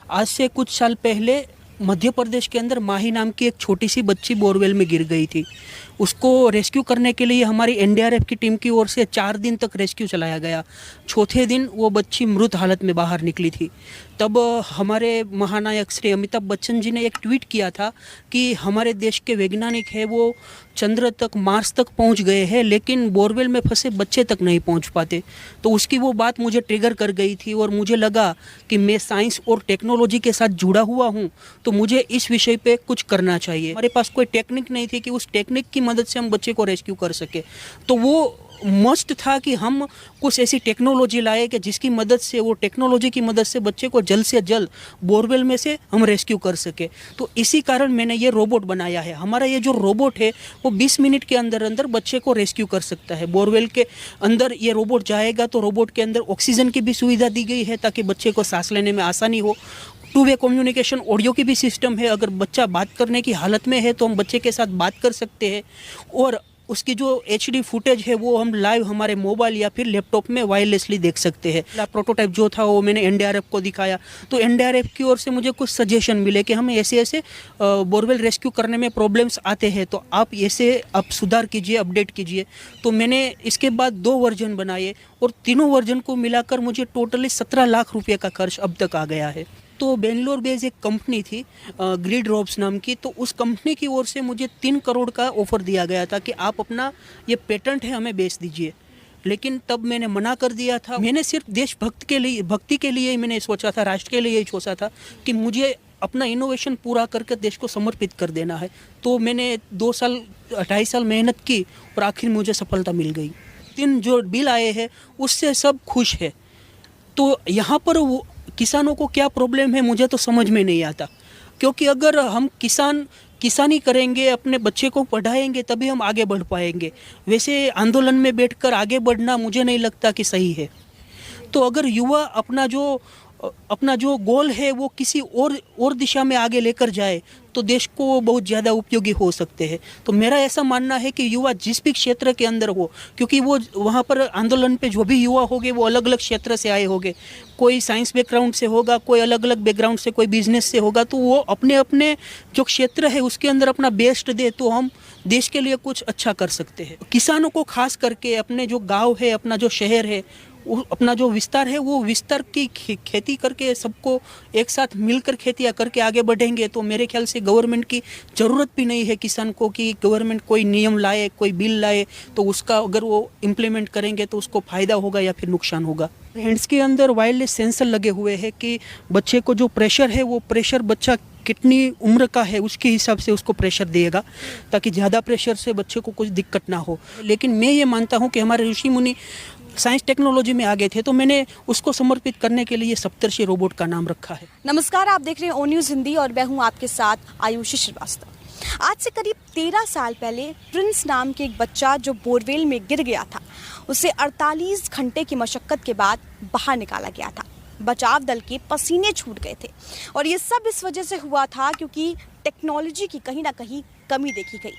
आज से कुछ साल पहले मध्य प्रदेश के अंदर माही नाम की एक छोटी सी बच्ची बोरवेल में गिर गई थी। उसको रेस्क्यू करने के लिए हमारी एनडीआरएफ की टीम की ओर से 4 दिन तक रेस्क्यू चलाया गया। चौथे दिन वो बच्ची मृत हालत में बाहर निकली थी। तब हमारे महानायक श्री अमिताभ बच्चन जी ने एक ट्वीट किया था कि हमारे देश के वैज्ञानिक हैं वो चंद्र तक, मार्स तक पहुंच गए हैं, लेकिन बोरवेल में फंसे बच्चे तक नहीं पहुंच पाते। तो उसकी वो बात मुझे ट्रिगर कर गई थी और मुझे लगा कि मैं साइंस और टेक्नोलॉजी के साथ जुड़ा हुआ हूं, तो मुझे इस विषय पे कुछ करना चाहिए। हमारे पास कोई टेक्निक नहीं थी कि उस टेक्निक की मदद से हम बच्चे को रेस्क्यू कर सके। तो वो मस्ट था कि हम कुछ ऐसी टेक्नोलॉजी लाए कि जिसकी मदद से, वो टेक्नोलॉजी की मदद से बच्चे को जल्द से जल्द बोरवेल में से हम रेस्क्यू कर सके। तो इसी कारण मैंने ये रोबोट बनाया है। हमारा ये जो रोबोट है वो 20 मिनट के अंदर अंदर बच्चे को रेस्क्यू कर सकता है। बोरवेल के अंदर ये रोबोट जाएगा तो रोबोट के अंदर ऑक्सीजन की भी सुविधा दी गई है ताकि बच्चे को सांस लेने में आसानी हो। 2 वे कम्युनिकेशन, ऑडियो की भी सिस्टम है। अगर बच्चा बात करने की हालत में है तो हम बच्चे के साथ बात कर सकते हैं और उसकी जो HD फुटेज है वो हम लाइव हमारे मोबाइल या फिर लैपटॉप में वायरलेसली देख सकते हैं। प्रोटोटाइप जो था वो मैंने एनडीआरएफ को दिखाया, तो एनडीआरएफ की ओर से मुझे कुछ सजेशन मिले कि हमें ऐसे ऐसे बोरवेल रेस्क्यू करने में प्रॉब्लम्स आते हैं, तो आप सुधार कीजिए, अपडेट कीजिए। तो मैंने इसके बाद 2 वर्जन बनाए और तीनों वर्जन को मिलाकर मुझे टोटली 17 लाख रुपये का खर्च अब तक आ गया है। तो बेंगलोर बेस्ड एक कंपनी थी ग्रिड रोब्स नाम की, तो उस कंपनी की ओर से मुझे 3 करोड़ का ऑफर दिया गया था कि आप अपना ये पेटेंट है हमें बेच दीजिए। लेकिन तब मैंने मना कर दिया था। मैंने सिर्फ भक्ति के लिए ही मैंने सोचा था, राष्ट्र के लिए ही सोचा था कि मुझे अपना इनोवेशन पूरा करके देश को समर्पित कर देना है। तो मैंने 2-2.5 साल मेहनत की और आखिर मुझे सफलता मिल गई। 3 जो बिल आए हैं उससे सब खुश है। तो यहाँ पर वो किसानों को क्या प्रॉब्लम है मुझे तो समझ में नहीं आता, क्योंकि अगर हम किसानी करेंगे, अपने बच्चे को पढ़ाएंगे, तभी हम आगे बढ़ पाएंगे। वैसे आंदोलन में बैठकर आगे बढ़ना मुझे नहीं लगता कि सही है। तो अगर युवा अपना जो गोल है वो किसी और दिशा में आगे लेकर जाए तो देश को बहुत ज़्यादा उपयोगी हो सकते हैं। तो मेरा ऐसा मानना है कि युवा जिस भी क्षेत्र के अंदर हो, क्योंकि वो वहाँ पर आंदोलन पे जो भी युवा होंगे वो अलग अलग क्षेत्र से आए होंगे। कोई साइंस बैकग्राउंड से होगा, कोई अलग अलग बैकग्राउंड से, कोई बिजनेस से होगा। तो वो अपने अपने जो क्षेत्र है उसके अंदर अपना बेस्ट दे तो हम देश के लिए कुछ अच्छा कर सकते हैं। किसानों को खास करके अपने जो गाँव है, अपना जो शहर है, अपना जो विस्तार है वो विस्तार की खेती करके सबको एक साथ मिलकर खेतियाँ करके आगे बढ़ेंगे तो मेरे ख्याल से गवर्नमेंट की ज़रूरत भी नहीं है किसान को कि गवर्नमेंट कोई नियम लाए, कोई बिल लाए, तो उसका अगर वो इम्प्लीमेंट करेंगे तो उसको फ़ायदा होगा या फिर नुकसान होगा। हैंड्स के अंदर वायरलेस सेंसर लगे हुए हैं कि बच्चे को जो प्रेशर है वो प्रेशर बच्चा कितनी उम्र का है उसके हिसाब से उसको प्रेशर देगा, ताकि ज़्यादा प्रेशर से बच्चे को कुछ दिक्कत ना हो। लेकिन मैं ये मानता हूँ कि हमारे ऋषि मुनि साइंस टेक्नोलॉजी में आगे थे, तो मैंने उसको समर्पित करने के लिए सप्तर्षि रोबोट का नाम रखा है। नमस्कार, आप देख रहे हैं ओ न्यूज़ हिंदी और मैं हूँ आपके साथ आयुषी श्रीवास्तव। आज से करीब 13 साल पहले प्रिंस नाम के एक बच्चा जो बोरवेल में गिर गया था, उसे 48 घंटे की मशक्कत के बाद बाहर निकाला गया था। बचाव दल के पसीने छूट गए थे और ये सब इस वजह से हुआ था क्योंकि टेक्नोलॉजी की कहीं ना कहीं कमी देखी गई।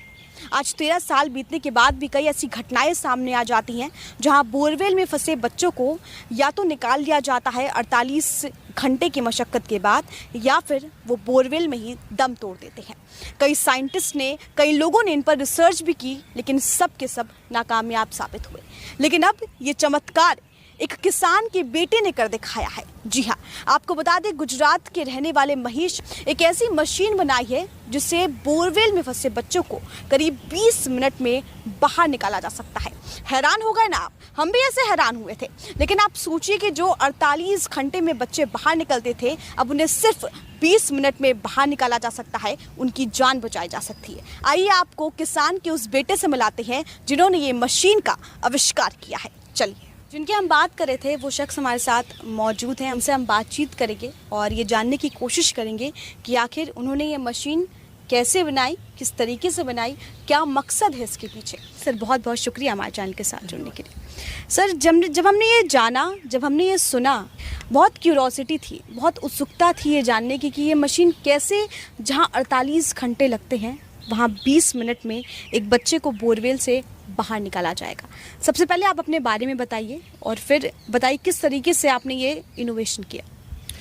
आज 13 साल बीतने के बाद भी कई ऐसी घटनाएं सामने आ जाती हैं जहां बोरवेल में फंसे बच्चों को या तो निकाल लिया जाता है 48 घंटे की मशक्कत के बाद, या फिर वो बोरवेल में ही दम तोड़ देते हैं। कई साइंटिस्ट ने, कई लोगों ने इन पर रिसर्च भी की, लेकिन सब के सब नाकामयाब साबित हुए। लेकिन अब ये चमत्कार एक किसान के बेटे ने कर दिखाया है। जी हाँ, आपको बता दें, गुजरात के रहने वाले महेश एक ऐसी मशीन बनाई है जिससे बोरवेल में फंसे बच्चों को करीब 20 मिनट में बाहर निकाला जा सकता है। हैरान हो गए ना आप? हम भी ऐसे हैरान हुए थे। लेकिन आप सोचिए कि जो 48 घंटे में बच्चे बाहर निकलते थे, अब उन्हें सिर्फ 20 मिनट में बाहर निकाला जा सकता है, उनकी जान बचाई जा सकती है। आइए आपको किसान के उस बेटे से मिलाते हैं जिन्होंने ये मशीन का आविष्कार किया है। चलिए, जिनकी हम बात कर रहे थे वो शख्स हमारे साथ मौजूद हैं। हमसे हम बातचीत करेंगे और ये जानने की कोशिश करेंगे कि आखिर उन्होंने ये मशीन कैसे बनाई, किस तरीके से बनाई, क्या मकसद है इसके पीछे। सर, बहुत बहुत शुक्रिया हमारे चैनल के साथ जुड़ने के लिए। सर, जब हमने ये जाना, जब हमने ये सुना, बहुत क्यूरोसिटी थी, बहुत उत्सुकता थी ये जानने की कि ये मशीन कैसे, जहाँ 48 घंटे लगते हैं वहाँ 20 मिनट में एक बच्चे को बोरवेल से बाहर निकाला जाएगा। सबसे पहले आप अपने बारे में बताइए और फिर बताइए किस तरीके से आपने ये इनोवेशन किया।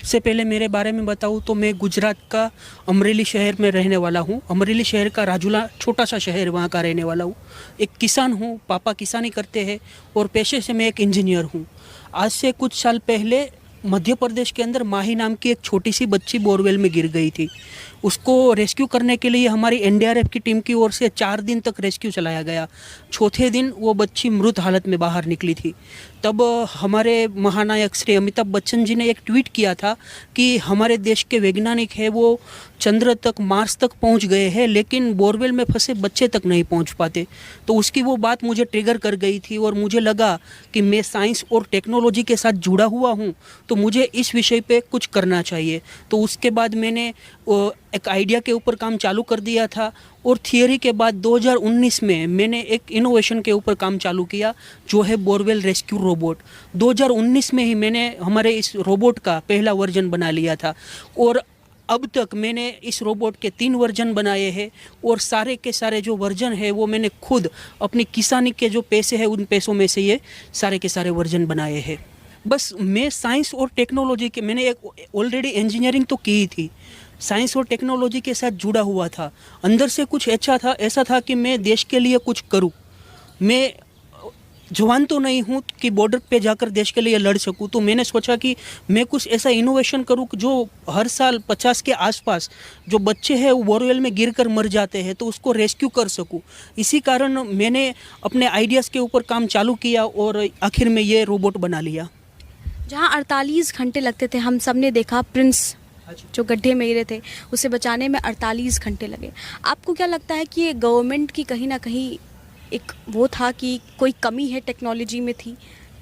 सबसे पहले मेरे बारे में बताऊँ तो मैं गुजरात का अमरेली शहर में रहने वाला हूँ। अमरेली शहर का राजूला छोटा सा शहर, वहाँ का रहने वाला हूँ। एक किसान हूँ, पापा किसानी करते हैं और पेशे से मैं एक इंजीनियर हूँ। आज से कुछ साल पहले मध्य प्रदेश के अंदर माही नाम की एक छोटी सी बच्ची बोरवेल में गिर गई थी। उसको रेस्क्यू करने के लिए हमारी एनडीआरएफ की टीम की ओर से 4 दिन तक रेस्क्यू चलाया गया। चौथे दिन वो बच्ची मृत हालत में बाहर निकली थी। तब हमारे महानायक श्री अमिताभ बच्चन जी ने एक ट्वीट किया था कि हमारे देश के वैज्ञानिक हैं वो चंद्र तक, मार्स तक पहुंच गए हैं, लेकिन बोरवेल में फंसे बच्चे तक नहीं पहुंच पाते। तो उसकी वो बात मुझे ट्रिगर कर गई थी और मुझे लगा कि मैं साइंस और टेक्नोलॉजी के साथ जुड़ा हुआ हूं, तो मुझे इस विषय पे कुछ करना चाहिए। तो उसके बाद मैंने एक आइडिया के ऊपर काम चालू कर दिया था और थियरी के बाद 2019 में मैंने एक इनोवेशन के ऊपर काम चालू किया, जो है बोरवेल रेस्क्यू रोबोट। 2019 में ही मैंने हमारे इस रोबोट का पहला वर्जन बना लिया था और अब तक मैंने इस रोबोट के 3 वर्जन बनाए हैं और सारे के सारे जो वर्जन है वो मैंने खुद अपनी किसानी के जो पैसे हैं उन पैसों में से ये सारे के सारे वर्जन बनाए हैं। बस मैं साइंस और टेक्नोलॉजी के, मैंने एक ऑलरेडी इंजीनियरिंग तो की थी, साइंस और टेक्नोलॉजी के साथ जुड़ा हुआ था। अंदर से कुछ ऐसा था कि मैं देश के लिए कुछ करूं। मैं जवान तो नहीं हूं कि बॉर्डर पे जाकर देश के लिए लड़ सकूं, तो मैंने सोचा कि मैं कुछ ऐसा इनोवेशन करूं जो हर साल 50 के आसपास जो बच्चे हैं वो बोरवेल में गिरकर मर जाते हैं, तो उसको रेस्क्यू कर सकूं। इसी कारण मैंने अपने आइडियाज़ के ऊपर काम चालू किया और आखिर में ये रोबोट बना लिया। जहाँ 48 घंटे लगते थे, हम सब ने देखा प्रिंस जो गड्ढे में गिरे थे, उसे बचाने में 48 घंटे लगे। आपको क्या लगता है कि ये गवर्नमेंट की कहीं ना कहीं एक वो था कि कोई कमी है टेक्नोलॉजी में थी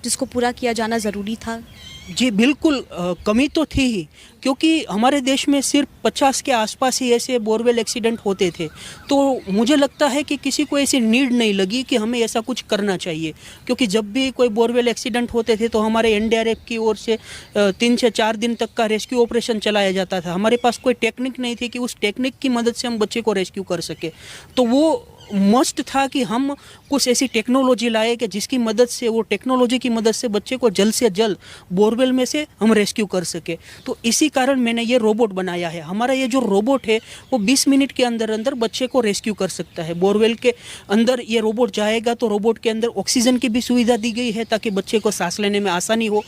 जिसको पूरा किया जाना ज़रूरी था? जी बिल्कुल, कमी तो थी ही, क्योंकि हमारे देश में सिर्फ 50 के आसपास ही ऐसे बोरवेल एक्सीडेंट होते थे। तो मुझे लगता है कि किसी को ऐसी नीड नहीं लगी कि हमें ऐसा कुछ करना चाहिए, क्योंकि जब भी कोई बोरवेल एक्सीडेंट होते थे तो हमारे एनडीआरएफ की ओर से 3 से 4 दिन तक का रेस्क्यू ऑपरेशन चलाया जाता था। हमारे पास कोई टेक्निक नहीं थी कि उस टेक्निक की मदद से हम बच्चे को रेस्क्यू कर सके। तो वो मस्ट था कि हम कुछ ऐसी टेक्नोलॉजी लाए कि जिसकी मदद से, वो टेक्नोलॉजी की मदद से बच्चे को जल्द से जल्द बोरवेल में से हम रेस्क्यू कर सके। तो इसी कारण मैंने ये रोबोट बनाया है। हमारा ये जो रोबोट है वो 20 मिनट के अंदर अंदर बच्चे को रेस्क्यू कर सकता है। बोरवेल के अंदर ये रोबोट जाएगा तो रोबोट के अंदर ऑक्सीजन की भी सुविधा दी गई है ताकि बच्चे को सांस लेने में आसानी हो।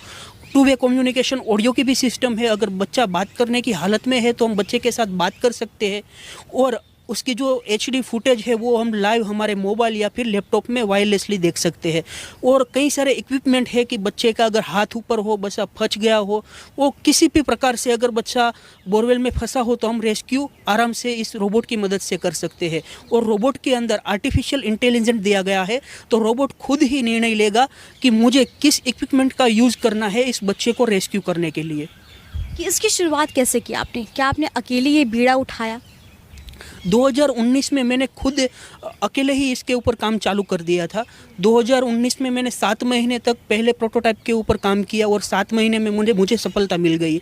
2 वे कम्युनिकेशन, ऑडियो की भी सिस्टम है। अगर बच्चा बात करने की हालत में है तो हम बच्चे के साथ बात कर सकते हैं और उसकी जो HD फुटेज है वो हम लाइव हमारे मोबाइल या फिर लैपटॉप में वायरलेसली देख सकते हैं। और कई सारे इक्विपमेंट है कि बच्चे का अगर हाथ ऊपर हो, बच्चा फंस गया हो, वो किसी भी प्रकार से अगर बच्चा बोरवेल में फंसा हो तो हम रेस्क्यू आराम से इस रोबोट की मदद से कर सकते हैं। और रोबोट के अंदर आर्टिफिशियल इंटेलिजेंस दिया गया है, तो रोबोट खुद ही निर्णय लेगा कि मुझे किस इक्विपमेंट का यूज़ करना है इस बच्चे को रेस्क्यू करने के लिए। कि इसकी शुरुआत कैसे की आपने? क्या आपने अकेले ये बीड़ा उठाया? 2019 में मैंने खुद अकेले ही इसके ऊपर काम चालू कर दिया था। 2019 में मैंने 7 महीने तक पहले प्रोटोटाइप के ऊपर काम किया और 7 महीने में मुझे सफलता मिल गई।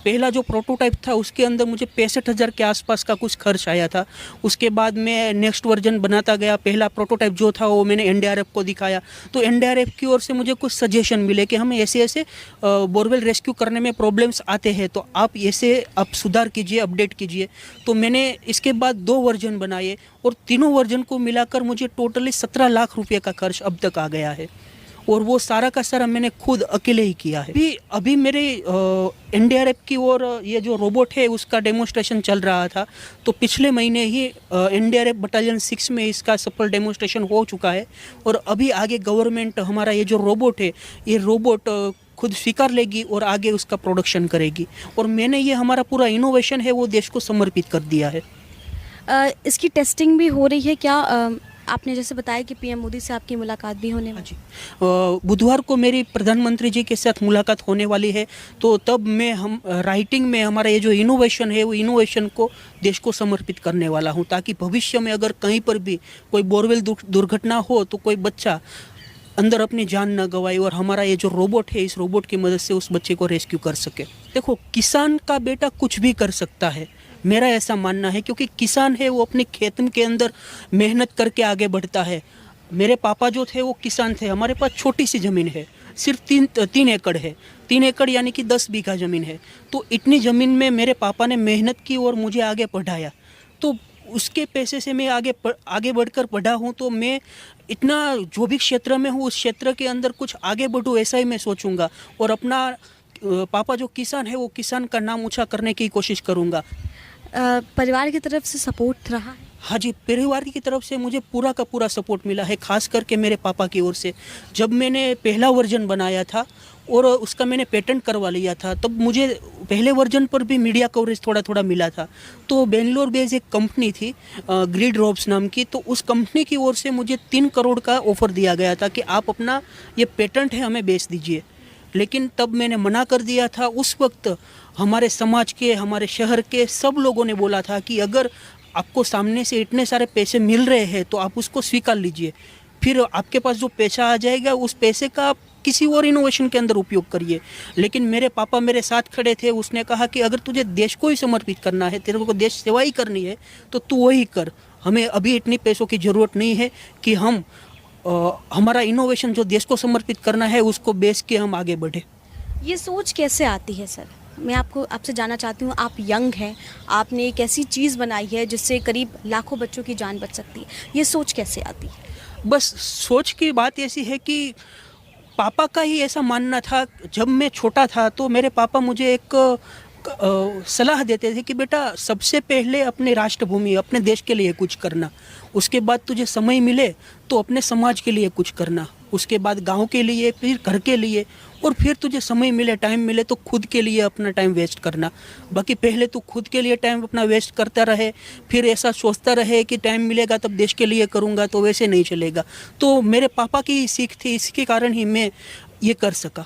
पहला जो प्रोटोटाइप था उसके अंदर मुझे 65,000 के आसपास का कुछ खर्च आया था। उसके बाद मैं नेक्स्ट वर्जन बनाता गया। पहला प्रोटोटाइप जो था वो मैंने एनडीआरएफ को दिखाया, तो एनडीआरएफ की ओर से मुझे कुछ सजेशन मिले कि हमें ऐसे बोरवेल रेस्क्यू करने में प्रॉब्लम्स आते हैं, तो आप सुधार कीजिए, अपडेट कीजिए। तो मैंने इसके बाद 2 वर्जन बनाए और तीनों वर्जन को मिलाकर मुझे टोटली 17 लाख रुपये का खर्च अब तक आ गया है और वो सारा का सारा मैंने खुद अकेले ही किया है। अभी मेरे एनडीआरएफ की ओर ये जो रोबोट है उसका डेमोन्स्ट्रेशन चल रहा था, तो पिछले महीने ही एनडीआरएफ बटालियन 6 में इसका सफल डेमोन्स्ट्रेशन हो चुका है और अभी आगे गवर्नमेंट हमारा ये जो रोबोट है, ये रोबोट खुद स्वीकार लेगी और आगे उसका प्रोडक्शन करेगी। और मैंने ये हमारा पूरा इनोवेशन है वो देश को समर्पित कर दिया है। इसकी टेस्टिंग भी हो रही है क्या? आपने जैसे बताया कि पीएम मोदी से आपकी मुलाकात भी होने वाली है। बुधवार को मेरी प्रधानमंत्री जी के साथ मुलाकात होने वाली है, तो तब हम राइटिंग में हमारा ये जो इनोवेशन है वो इनोवेशन को देश को समर्पित करने वाला हूँ, ताकि भविष्य में अगर कहीं पर भी कोई बोरवेल दुर्घटना हो तो कोई बच्चा अंदर अपनी जान न गवाए और हमारा ये जो रोबोट है इस रोबोट की मदद से उस बच्चे को रेस्क्यू कर सके। देखो, किसान का बेटा कुछ भी कर सकता है, मेरा ऐसा मानना है, क्योंकि किसान है वो अपने खेत के अंदर मेहनत करके आगे बढ़ता है। मेरे पापा जो थे वो किसान थे। हमारे पास छोटी सी ज़मीन है, सिर्फ 3 एकड़ है। 3 एकड़ यानी कि 10 बीघा ज़मीन है। तो इतनी ज़मीन में मेरे पापा ने मेहनत की और मुझे आगे पढ़ाया। तो उसके पैसे से मैं आगे बढ़कर पढ़ा हूँ। तो मैं इतना जो भी क्षेत्र में हूँ उस क्षेत्र के अंदर कुछ आगे बढ़ूँ ऐसा ही मैं सोचूंगा और अपना पापा जो किसान है वो किसान का नाम ऊंचा करने की कोशिश करूँगा। परिवार की तरफ से सपोर्ट रहा है? हाँ जी, परिवार की तरफ से मुझे पूरा का पूरा सपोर्ट मिला है, खास करके मेरे पापा की ओर से। जब मैंने पहला वर्जन बनाया था और उसका मैंने पेटेंट करवा लिया था, तब मुझे पहले वर्जन पर भी मीडिया कवरेज थोड़ा थोड़ा मिला था। तो बेंगलोर बेस्ड एक कंपनी थी ग्रिड रोब्स नाम की, तो उस कंपनी की ओर से मुझे 3 करोड़ का ऑफर दिया गया था कि आप अपना ये पेटेंट है हमें बेच दीजिए। लेकिन तब मैंने मना कर दिया था। उस वक्त हमारे समाज के, हमारे शहर के सब लोगों ने बोला था कि अगर आपको सामने से इतने सारे पैसे मिल रहे हैं तो आप उसको स्वीकार लीजिए, फिर आपके पास जो पैसा आ जाएगा उस पैसे का आप किसी और इनोवेशन के अंदर उपयोग करिए। लेकिन मेरे पापा मेरे साथ खड़े थे। उसने कहा कि अगर तुझे देश को ही समर्पित करना है, तेरे को देश सेवा ही करनी है, तो तू वही कर। हमें अभी इतनी पैसों की ज़रूरत नहीं है कि हम हमारा इनोवेशन जो देश को समर्पित करना है उसको बेच के हम आगे बढ़े। ये सोच कैसे आती है सर? मैं आपसे जानना चाहती हूँ, आप यंग हैं, आपने एक ऐसी चीज़ बनाई है जिससे करीब लाखों बच्चों की जान बच सकती है। ये सोच कैसे आती है? बस सोच की बात ऐसी है कि पापा का ही ऐसा मानना था। जब मैं छोटा था तो मेरे पापा मुझे एक सलाह देते थे कि बेटा सबसे पहले अपने राष्ट्रभूमि, अपने देश के लिए कुछ करना, उसके बाद तुझे समय मिले तो अपने समाज के लिए कुछ करना, उसके बाद गांव के लिए, फिर घर के लिए, और फिर तुझे समय मिले, टाइम मिले तो खुद के लिए अपना टाइम वेस्ट करना। बाकी पहले तू खुद के लिए टाइम अपना वेस्ट करता रहे, फिर ऐसा सोचता रहे कि टाइम मिलेगा तब देश के लिए करूँगा, तो वैसे नहीं चलेगा। तो मेरे पापा की सीख थी, इसके कारण ही मैं ये कर सका।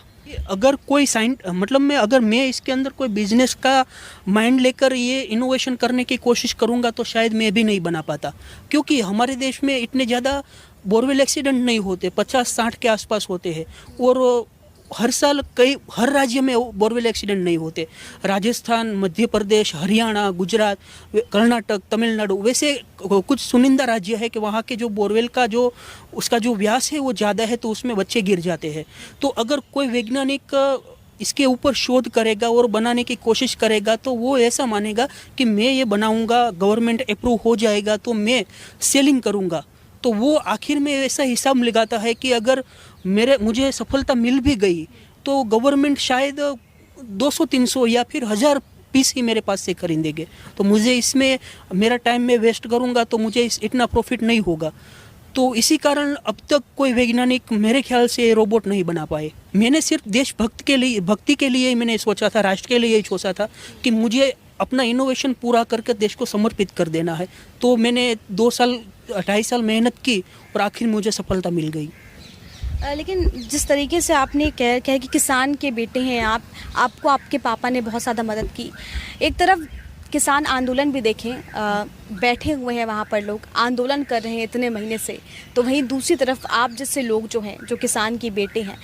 अगर कोई अगर मैं इसके अंदर कोई बिजनेस का माइंड लेकर ये इनोवेशन करने की कोशिश करूँगा तो शायद मैं भी नहीं बना पाता, क्योंकि हमारे देश में इतने ज़्यादा बोरवेल एक्सीडेंट नहीं होते, 50-60 के आसपास होते हैं, और हर साल हर राज्य में बोरवेल एक्सीडेंट नहीं होते। राजस्थान, मध्य प्रदेश, हरियाणा, गुजरात, कर्नाटक, तमिलनाडु, वैसे कुछ चुनिंदा राज्य है कि वहाँ के जो बोरवेल का उसका जो व्यास है वो ज़्यादा है, तो उसमें बच्चे गिर जाते हैं। तो अगर कोई वैज्ञानिक इसके ऊपर शोध करेगा और बनाने की कोशिश करेगा तो वो ऐसा मानेगा कि मैं ये बनाऊंगा, गवर्नमेंट अप्रूव हो जाएगा तो मैं सेलिंग करूंगा। तो वो आखिर में ऐसा हिसाब लगाता है कि अगर मुझे सफलता मिल भी गई तो गवर्नमेंट शायद 200-300 या फिर 1000 पीस ही मेरे पास से खरीदेंगे, तो मुझे इसमें मेरा टाइम में वेस्ट करूंगा तो मुझे इतना प्रॉफिट नहीं होगा। तो इसी कारण अब तक कोई वैज्ञानिक मेरे ख्याल से रोबोट नहीं बना पाए। मैंने सिर्फ भक्ति के लिए ही मैंने सोचा था, राष्ट्र के लिए ही सोचा था कि मुझे अपना इनोवेशन पूरा करके देश को समर्पित कर देना है। तो मैंने 2-2.5 साल मेहनत की और आखिर मुझे सफलता मिल गई। लेकिन जिस तरीके से आपने कह कि किसान के बेटे हैं आपको आपके पापा ने बहुत ज़्यादा मदद की। एक तरफ किसान आंदोलन भी देखें, बैठे हुए हैं वहाँ पर लोग आंदोलन कर रहे हैं इतने महीने से, तो वहीं दूसरी तरफ आप जैसे लोग जो हैं, जो किसान के बेटे हैं,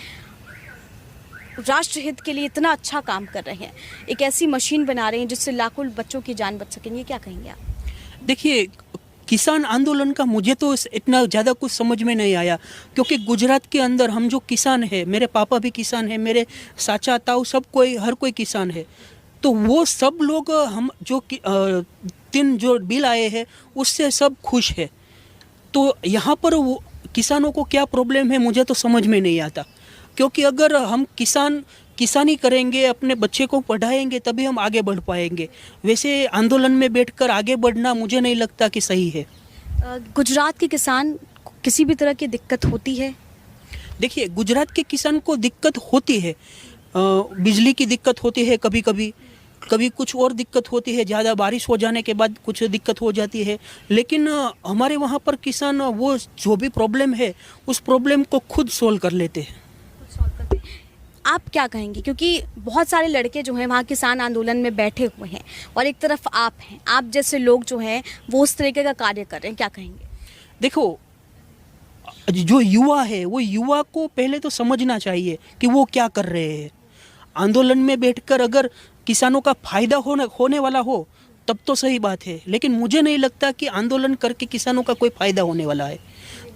राष्ट्रहित के लिए इतना अच्छा काम कर रहे हैं, एक ऐसी मशीन बना रहे हैं जिससे लाखों बच्चों की जान बच सकेंगे, क्या कहेंगे आप? देखिए, किसान आंदोलन का मुझे तो इतना ज़्यादा कुछ समझ में नहीं आया, क्योंकि गुजरात के अंदर हम जो किसान हैं, मेरे पापा भी किसान हैं, मेरे चाचा ताऊ हर कोई किसान है, तो वो सब लोग हम जो 3 जो बिल आए हैं उससे सब खुश है। तो यहाँ पर वो किसानों को क्या प्रॉब्लम है मुझे तो समझ में नहीं आता, क्योंकि अगर हम किसानी करेंगे, अपने बच्चे को पढ़ाएंगे, तभी हम आगे बढ़ पाएंगे। वैसे आंदोलन में बैठकर आगे बढ़ना मुझे नहीं लगता कि सही है। गुजरात के किसान किसी भी तरह की दिक्कत होती है? देखिए, गुजरात के किसान को दिक्कत होती है, बिजली की दिक्कत होती है, कभी कुछ और दिक्कत होती है, ज़्यादा बारिश हो जाने के बाद कुछ दिक्कत हो जाती है। लेकिन हमारे वहाँ पर किसान वो जो भी प्रॉब्लम है उस प्रॉब्लम को खुद सोल्व कर लेते हैं। आप क्या कहेंगे, क्योंकि बहुत सारे लड़के जो हैं वहाँ किसान आंदोलन में बैठे हुए हैं और एक तरफ आप हैं, आप जैसे लोग जो हैं वो उस तरीके का कार्य कर रहे हैं, क्या कहेंगे? देखो, जो युवा है वो युवा को पहले तो समझना चाहिए कि वो क्या कर रहे हैं। आंदोलन में बैठकर अगर किसानों का फायदा होने वाला हो तब तो सही बात है, लेकिन मुझे नहीं लगता कि आंदोलन करके किसानों का कोई फायदा होने वाला है।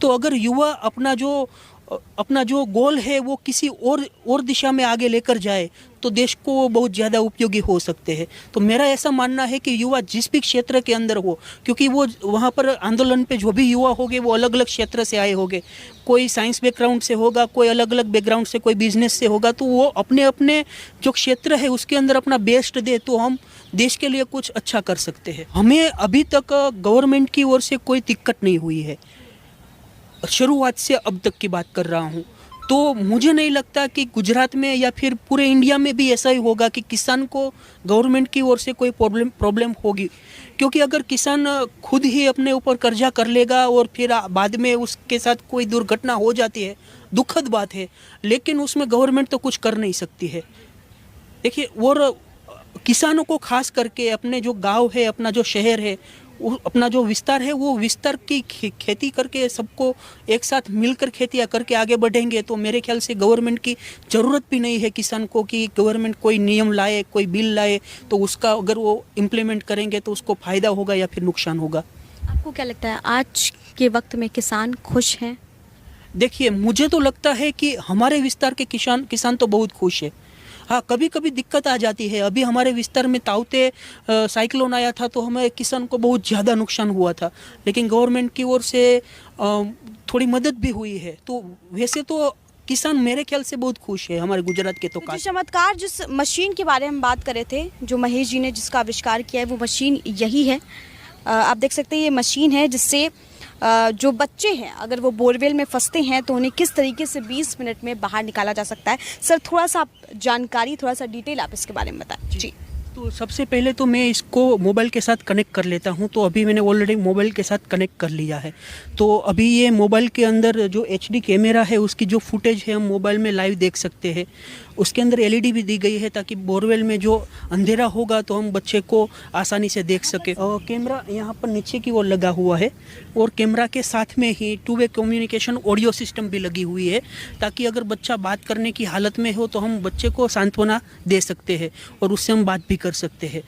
तो अगर युवा अपना जो अपना जो गोल है वो किसी और दिशा में आगे लेकर जाए तो देश को बहुत ज़्यादा उपयोगी हो सकते हैं। तो मेरा ऐसा मानना है कि युवा जिस भी क्षेत्र के अंदर हो, क्योंकि वो वहाँ पर आंदोलन पे जो भी युवा होंगे वो अलग अलग क्षेत्र से आए होंगे, कोई साइंस बैकग्राउंड से होगा, कोई अलग अलग बैकग्राउंड से, कोई बिजनेस से होगा, तो वो अपने अपने जो क्षेत्र है उसके अंदर अपना बेस्ट दे तो हम देश के लिए कुछ अच्छा कर सकते हैं। हमें अभी तक गवर्नमेंट की ओर से कोई दिक्कत नहीं हुई है, शुरुआत से अब तक की बात कर रहा हूँ। तो मुझे नहीं लगता कि गुजरात में या फिर पूरे इंडिया में भी ऐसा ही होगा कि किसान को गवर्नमेंट की ओर से कोई प्रॉब्लम होगी, क्योंकि अगर किसान खुद ही अपने ऊपर कर्जा कर लेगा और फिर बाद में उसके साथ कोई दुर्घटना हो जाती है, दुखद बात है, लेकिन उसमें गवर्नमेंट तो कुछ कर नहीं सकती है। देखिए, और किसानों को खास करके अपने जो गांव है, अपना जो शहर है, अपना जो विस्तार है, वो विस्तार की खेती करके सबको एक साथ मिलकर खेतियाँ करके आगे बढ़ेंगे तो मेरे ख्याल से गवर्नमेंट की ज़रूरत भी नहीं है किसान को कि गवर्नमेंट कोई नियम लाए, कोई बिल लाए, तो उसका अगर वो इम्प्लीमेंट करेंगे तो उसको फ़ायदा होगा या फिर नुकसान होगा। आपको क्या लगता है आज के वक्त में किसान खुश हैं? देखिए, मुझे तो लगता है कि हमारे विस्तार के किसान तो बहुत खुश है। हाँ, कभी कभी दिक्कत आ जाती है। अभी हमारे विस्तार में ताउते साइक्लोन आया था तो हमें किसान को बहुत ज़्यादा नुकसान हुआ था, लेकिन गवर्नमेंट की ओर से थोड़ी मदद भी हुई है। तो वैसे तो किसान मेरे ख्याल से बहुत खुश है हमारे गुजरात के। तो जो चमत्कार, जिस मशीन के बारे में बात कर रहे थे, जो महेश जी ने जिसका आविष्कार किया है, वो मशीन यही है। आप देख सकते हैं ये मशीन है जिससे जो बच्चे हैं अगर वो बोरवेल में फंसते हैं तो उन्हें किस तरीके से 20 मिनट में बाहर निकाला जा सकता है। सर, थोड़ा सा आप जानकारी, थोड़ा सा डिटेल आप इसके बारे में बताएं। जी। तो सबसे पहले तो मैं इसको मोबाइल के साथ कनेक्ट कर लेता हूं। तो अभी मैंने ऑलरेडी मोबाइल के साथ कनेक्ट कर लिया है। तो अभी ये मोबाइल के अंदर जो HD कैमरा है उसकी जो फुटेज है हम मोबाइल में लाइव देख सकते हैं। उसके अंदर LED भी दी गई है ताकि बोरवेल में जो अंधेरा होगा तो हम बच्चे को आसानी से देख सके। और कैमरा यहाँ पर नीचे की ओर लगा हुआ है और कैमरा के साथ में ही 2-वे कम्युनिकेशन ऑडियो सिस्टम भी लगी हुई है ताकि अगर बच्चा बात करने की हालत में हो तो हम बच्चे को सांत्वना दे सकते हैं और उससे हम बात भी कर सकते हैं।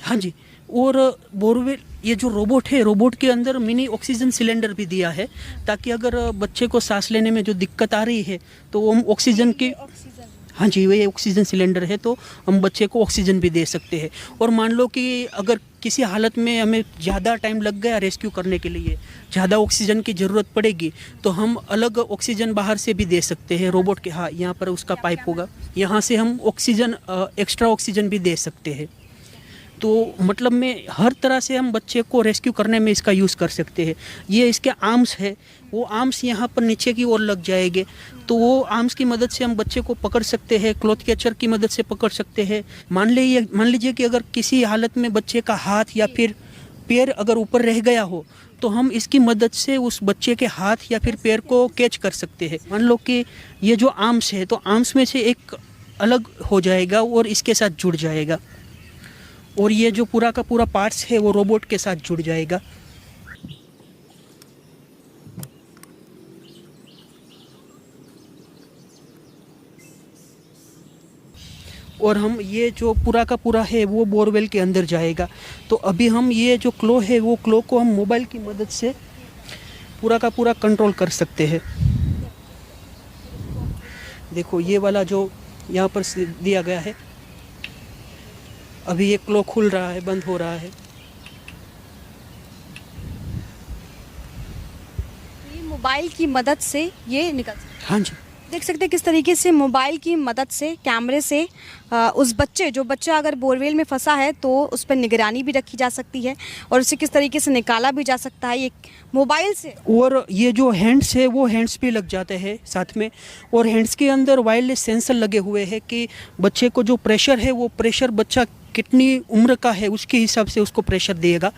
हाँ जी। और बोरवेल, ये जो रोबोट है, रोबोट के अंदर मिनी ऑक्सीजन सिलेंडर भी दिया है ताकि अगर बच्चे को सांस लेने में जो दिक्कत आ रही है तो हम ऑक्सीजन की, हाँ जी, वही ऑक्सीजन सिलेंडर है तो हम बच्चे को ऑक्सीजन भी दे सकते हैं। और मान लो कि अगर किसी हालत में हमें ज़्यादा टाइम लग गया रेस्क्यू करने के लिए, ज़्यादा ऑक्सीजन की ज़रूरत पड़ेगी तो हम अलग ऑक्सीजन बाहर से भी दे सकते हैं रोबोट के। हाँ, यहाँ पर उसका पाइप होगा, यहाँ से हम ऑक्सीजन, एक्स्ट्रा ऑक्सीजन भी दे सकते हैं। तो मतलब में हर तरह से हम बच्चे को रेस्क्यू करने में इसका यूज़ कर सकते हैं। ये इसके आर्म्स है, वो आर्म्स यहाँ पर नीचे की ओर लग जाएंगे तो वो आर्म्स की मदद से हम बच्चे को पकड़ सकते हैं, क्लॉथ कैचर की मदद से पकड़ सकते हैं। मान लीजिए कि अगर किसी हालत में बच्चे का हाथ या फिर पैर अगर ऊपर रह गया हो तो हम इसकी मदद से उस बच्चे के हाथ या फिर पैर को कैच कर सकते हैं। मान लो कि ये जो आर्म्स है तो आर्म्स में से एक अलग हो जाएगा और इसके साथ जुड़ जाएगा और ये जो पूरा का पूरा पार्ट्स है वो रोबोट के साथ जुड़ जाएगा। और हम ये जो पूरा का पूरा है वो बोरवेल के अंदर जाएगा। तो अभी हम ये जो क्लो है वो क्लो को हम मोबाइल की मदद से पूरा का पूरा कंट्रोल कर सकते हैं। देखो, ये वाला जो यहाँ पर दिया गया है, अभी ये क्लो खुल रहा है, बंद हो रहा है। ये मोबाइल की मदद से ये निकल सकता है। हाँ जी, देख सकते हैं किस तरीके से मोबाइल की मदद से, कैमरे से उस बच्चा अगर बोरवेल में फंसा है तो उस पर निगरानी भी रखी जा सकती है और उसे किस तरीके से निकाला भी जा सकता है ये मोबाइल से। और ये जो हैंड्स है वो हैंड्स पे लग जाते हैं साथ में, और हैंड्स के अंदर वायरलेस सेंसर लगे हुए हैं कि बच्चे को जो प्रेशर है वो प्रेशर बच्चा कितनी उम्र का है उसके हिसाब से उसको प्रेशर देगा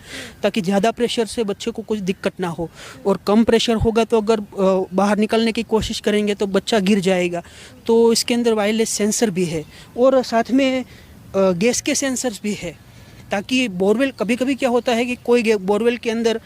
ताकि ज़्यादा प्रेशर से बच्चे को कुछ दिक्कत ना हो, और कम प्रेशर होगा तो अगर बाहर निकलने की कोशिश करेंगे तो बच्चा गिर जाएगा। तो इसके अंदर वायरलेस सेंसर भी है और साथ में गैस के सेंसर्स भी है ताकि बोरवेल, कभी कभी क्या होता है कि कोई बोरवेल के अंदर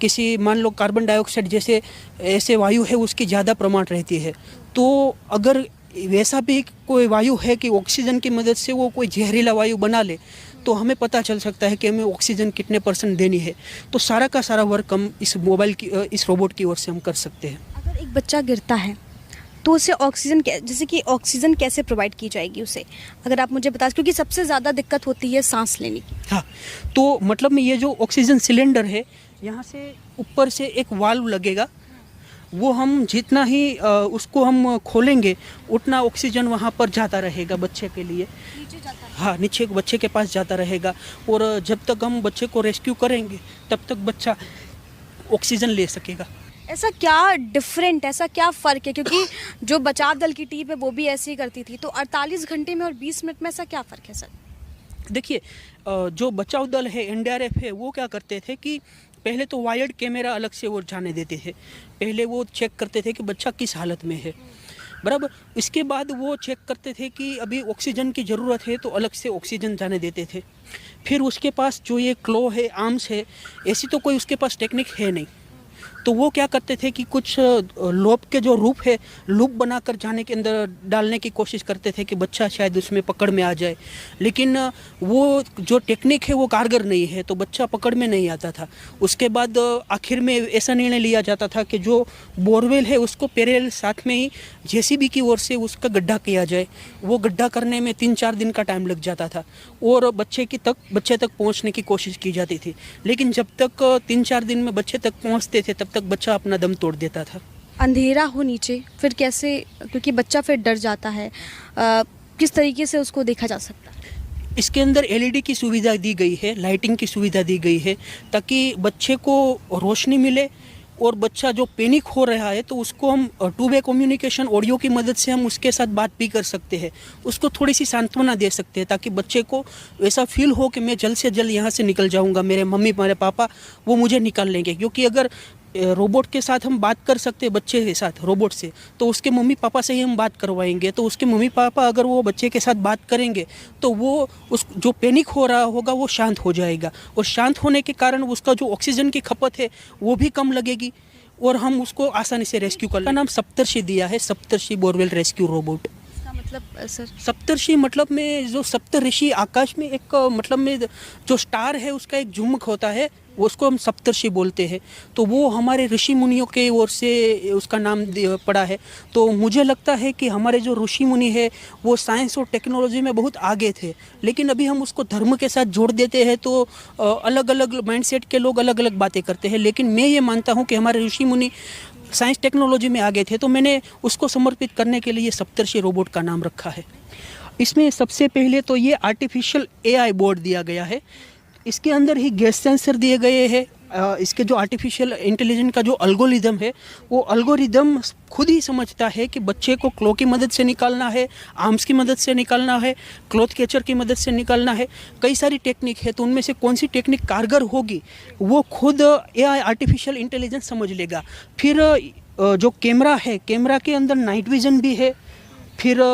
किसी, मान लो कार्बन डाइऑक्साइड जैसे ऐसे वायु है उसकी ज़्यादा प्रमाण रहती है, तो अगर वैसा भी कोई वायु है कि ऑक्सीजन की मदद से वो कोई जहरीला वायु बना ले तो हमें पता चल सकता है कि हमें ऑक्सीजन कितने % देनी है। तो सारा का सारा वर्क हम इस मोबाइल की, इस रोबोट की ओर से हम कर सकते हैं। अगर एक एक बच्चा गिरता है तो उसे ऑक्सीजन जैसे कि ऑक्सीजन कैसे प्रोवाइड की जाएगी उसे, अगर आप मुझे बता, क्योंकि सबसे ज़्यादा दिक्कत होती है सांस लेने की। हाँ, तो मतलब में ये जो ऑक्सीजन सिलेंडर है, यहाँ से ऊपर से एक वाल्व लगेगा, वो हम जितना ही उसको हम खोलेंगे उतना ऑक्सीजन वहाँ पर जाता रहेगा बच्चे के लिए। नीचे जाता है। हाँ, नीचे बच्चे के पास जाता रहेगा, और जब तक हम बच्चे को रेस्क्यू करेंगे तब तक बच्चा ऑक्सीजन ले सकेगा। ऐसा क्या डिफरेंट, ऐसा क्या फ़र्क है, क्योंकि जो बचाव दल की टीम है वो भी ऐसे ही करती थी, तो 48 घंटे में और 20 मिनट में ऐसा क्या फ़र्क है सर? देखिए, जो बचाव दल है, एनडीआरएफ है, वो क्या करते थे कि पहले तो वायर्ड कैमरा अलग से वो जाने देते थे। पहले वो चेक करते थे कि बच्चा किस हालत में है, बराबर। इसके बाद वो चेक करते थे कि अभी ऑक्सीजन की ज़रूरत है, तो अलग से ऑक्सीजन जाने देते थे। फिर उसके पास जो ये क्लो है, आर्म्स है, ऐसी तो कोई उसके पास टेक्निक है नहीं, तो वो क्या करते थे कि कुछ लोप के जो रूप है, लूप बनाकर जाने के अंदर डालने की कोशिश करते थे कि बच्चा शायद उसमें पकड़ में आ जाए, लेकिन वो जो टेक्निक है वो कारगर नहीं है, तो बच्चा पकड़ में नहीं आता था। उसके बाद आखिर में ऐसा निर्णय लिया जाता था कि जो बोरवेल है उसको पैरेलल साथ में ही जेसीबी की ओर से उसका गड्ढा किया जाए। वो गड्ढा करने में 3-4 दिन का टाइम लग जाता था, और बच्चे तक पहुंचने की कोशिश की जाती थी, लेकिन जब तक 3-4 दिन में बच्चे तक पहुंचते थे तब तक बच्चा अपना दम तोड़ देता था। अंधेरा हो नीचे, फिर कैसे, क्योंकि बच्चा फिर डर जाता है, किस तरीके से उसको देखा जा सकता है? इसके अंदर एलईडी की सुविधा दी गई है, लाइटिंग की सुविधा दी गई है, ताकि बच्चे को रोशनी मिले, और बच्चा जो पैनिक हो रहा है तो उसको हम टू वे कम्युनिकेशन ऑडियो की मदद से हम उसके साथ बात भी कर सकते हैं, उसको थोड़ी सी सांत्वना दे सकते हैं, ताकि बच्चे को ऐसा फील हो कि मैं जल्द से जल्द यहाँ से निकल जाऊँगा, मेरे पापा वो मुझे निकाल लेंगे। क्योंकि अगर रोबोट के साथ हम बात कर सकते हैं, बच्चे के साथ रोबोट से, तो उसके मम्मी पापा से ही हम बात करवाएंगे, तो उसके मम्मी पापा अगर वो बच्चे के साथ बात करेंगे तो वो उस जो पैनिक हो रहा होगा वो शांत हो जाएगा, और शांत होने के कारण उसका जो ऑक्सीजन की खपत है वो भी कम लगेगी, और हम उसको आसानी से रेस्क्यू कर लेंगे। नाम सप्तर्षि दिया है, सप्तर्षि बोरवेल रेस्क्यू रोबोट। इसका मतलब सर? सप्तर्षि मतलब में जो सप्त ऋषि, आकाश में एक मतलब में जो स्टार है उसका एक झुमक होता है, उसको हम सप्तर्षि बोलते हैं। तो वो हमारे ऋषि मुनियों के ओर से उसका नाम पड़ा है। तो मुझे लगता है कि हमारे जो ऋषि मुनि है वो साइंस और टेक्नोलॉजी में बहुत आगे थे, लेकिन अभी हम उसको धर्म के साथ जोड़ देते हैं, तो अलग अलग माइंडसेट के लोग अलग अलग बातें करते हैं। लेकिन मैं ये मानता हूँ कि हमारे ऋषि मुनि साइंस टेक्नोलॉजी में आगे थे, तो मैंने उसको समर्पित करने के लिए सप्तर्षि रोबोट का नाम रखा है। इसमें सबसे पहले तो ये आर्टिफिशियल एआई बोर्ड दिया गया है, इसके अंदर ही गैस सेंसर दिए गए हैं। इसके जो आर्टिफिशियल इंटेलिजेंस का जो एल्गोरिदम है, वो एल्गोरिदम खुद ही समझता है कि बच्चे को क्लो की मदद से निकालना है, आर्म्स की मदद से निकालना है, क्लॉथ कैचर की मदद से निकालना है। कई सारी टेक्निक है, तो उनमें से कौन सी टेक्निक कारगर होगी वो खुद एआई आर्टिफिशियल इंटेलिजेंस समझ लेगा। फिर जो कैमरा है, कैमरा के अंदर नाइट विजन भी है, फिर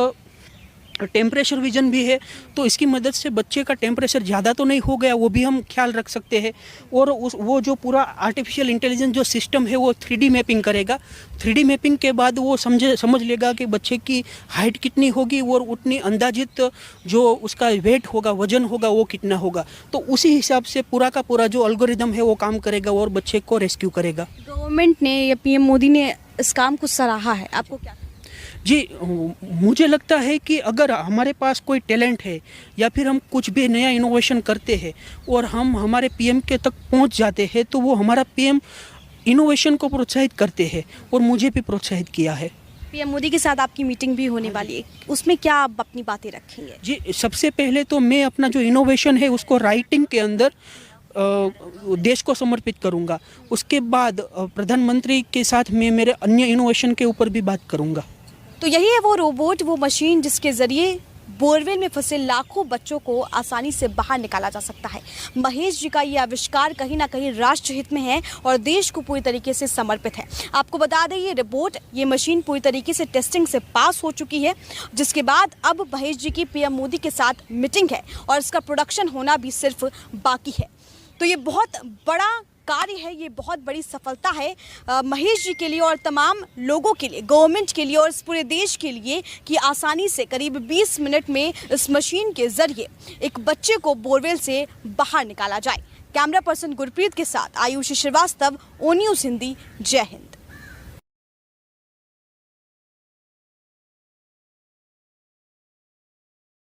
टेम्परेचर विजन भी है, तो इसकी मदद से बच्चे का टेम्परेचर ज़्यादा तो नहीं हो गया वो भी हम ख्याल रख सकते हैं। और वो जो पूरा आर्टिफिशियल इंटेलिजेंस जो सिस्टम है वो 3D मैपिंग करेगा। 3D मैपिंग के बाद वो समझ लेगा कि बच्चे की हाइट कितनी होगी और उतनी अंदाजित जो उसका वेट होगा, वजन होगा, वो कितना होगा। तो उसी हिसाब से पूरा का पूरा जो एल्गोरिदम है वो काम करेगा और बच्चे को रेस्क्यू करेगा। गवर्नमेंट ने या पीएम मोदी ने इस काम को सराहा है, आपको क्या? जी, मुझे लगता है कि अगर हमारे पास कोई टैलेंट है या फिर हम कुछ भी नया इनोवेशन करते हैं और हम हमारे पीएम के तक पहुंच जाते हैं, तो वो हमारा पीएम इनोवेशन को प्रोत्साहित करते हैं, और मुझे भी प्रोत्साहित किया है। पीएम मोदी के साथ आपकी मीटिंग भी होने वाली है, उसमें क्या आप अपनी बातें रखेंगे? जी, सबसे पहले तो मैं अपना जो इनोवेशन है उसको राइटिंग के अंदर देश को समर्पित करूंगा। उसके बाद प्रधानमंत्री के साथ मैं मेरे अन्य इनोवेशन के ऊपर भी बात करूंगा। तो यही है वो रोबोट, वो मशीन जिसके जरिए बोरवेल में फंसे लाखों बच्चों को आसानी से बाहर निकाला जा सकता है। महेश जी का ये आविष्कार कहीं ना कहीं राष्ट्र हित में है और देश को पूरी तरीके से समर्पित है। आपको बता दें, ये रोबोट, ये मशीन पूरी तरीके से टेस्टिंग से पास हो चुकी है, जिसके बाद अब महेश जी की पीएम मोदी के साथ मीटिंग है और इसका प्रोडक्शन होना भी सिर्फ बाकी है। तो ये बहुत बड़ा कार्य है, ये बहुत बड़ी सफलता है महेश जी के लिए और तमाम लोगों के लिए, गवर्नमेंट के लिए और इस पूरे देश के लिए, कि आसानी से करीब 20 मिनट में इस मशीन के जरिए एक बच्चे को बोरवेल से बाहर निकाला जाए। कैमरा पर्सन गुरप्रीत के साथ आयुषी श्रीवास्तव, ओ न्यूज़ हिंदी। जय हिंद।